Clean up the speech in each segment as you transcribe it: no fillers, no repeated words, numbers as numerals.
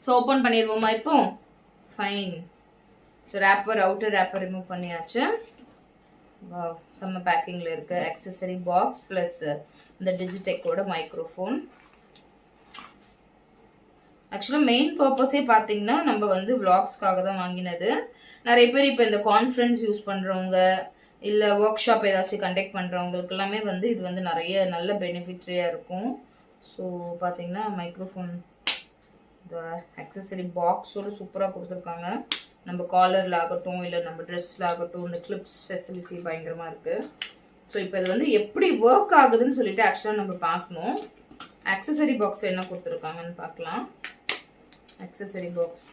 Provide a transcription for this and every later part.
So open பண்ணிடுவோமா இப்போ? Fine. So rapper, outer rapper remove பண்ணியாச்சு. செம்ம பேக்கிங்கில் இருக்குது. அக்சசரி பாக்ஸ் ப்ளஸ் இந்த டிஜிடெக்கோட மைக்ரோஃபோன். ஆக்சுவலாக மெயின் பர்பஸே பார்த்தீங்கன்னா நம்ம வந்து விளாக்ஸ்க்காக தான் வாங்கினது. நிறைய பேர் இப்போ இந்த கான்ஃபரன்ஸ் யூஸ் பண்ணுறவங்க இல்லை ஒர்க் ஷாப் ஏதாச்சும் கண்டக்ட் பண்ணுறவங்களுக்கு எல்லாமே வந்து இது வந்து நிறைய நல்ல பெனிஃபிட்ரியாக இருக்கும். ஸோ பார்த்தீங்கன்னா மைக்ரோஃபோன் இந்த அக்சசரி பாக்ஸோடு சூப்பராக கொடுத்துருக்காங்க. நம்ம காலரில் ஆகட்டும் இல்லை நம்ம ட்ரெஸ்ஸில் ஆகட்டும் இந்த கிளிப்ஸ் ஃபெசிலிட்டி பயங்கரமாக இருக்குது. ஸோ இப்போ இது வந்து எப்படி ஒர்க் ஆகுதுன்னு சொல்லிட்டு ஆக்சுவலாக நம்ம பார்க்கணும். அக்சசரி பாக்ஸில் என்ன கொடுத்துருக்காங்கன்னு பார்க்கலாம். அக்சசரி பாக்ஸ்,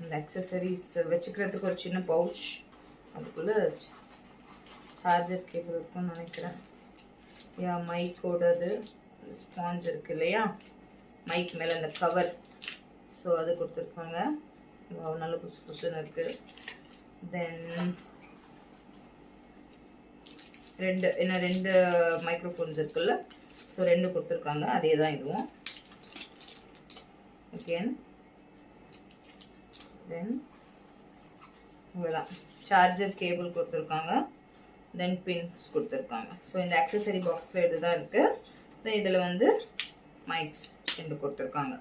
இந்த அக்சசரிஸ் வச்சுக்கிறதுக்கு ஒரு சின்ன பவுச், அதுக்குள்ளே சார்ஜர் கேபிள் இருக்குன்னு நினைக்கிறேன். மைக்கோடது ஸ்பாஞ்ச் இருக்குது இல்லையா, மைக் மேலே அந்த கவர், ஸோ அது கொடுத்துருக்காங்க. நல்ல புதுசு புதுசுன்னு இருக்குது. தென் ரெண்டு மைக்ரோஃபோன்ஸ் இருக்குல்ல, ஸோ 2 கொடுத்துருக்காங்க. அதே தான் இதுவும். அகேன் தென் இவ்வளோதான் சார்ஜர் கேபிள் கொடுத்துருக்காங்க. தென் பின்ஸ் கொடுத்துருக்காங்க. ஸோ இந்த அக்சசரி பாக்ஸில் இதுதான் இருக்குது. இதில் வந்து மைக்ஸ் 2 கொடுத்துருக்காங்க.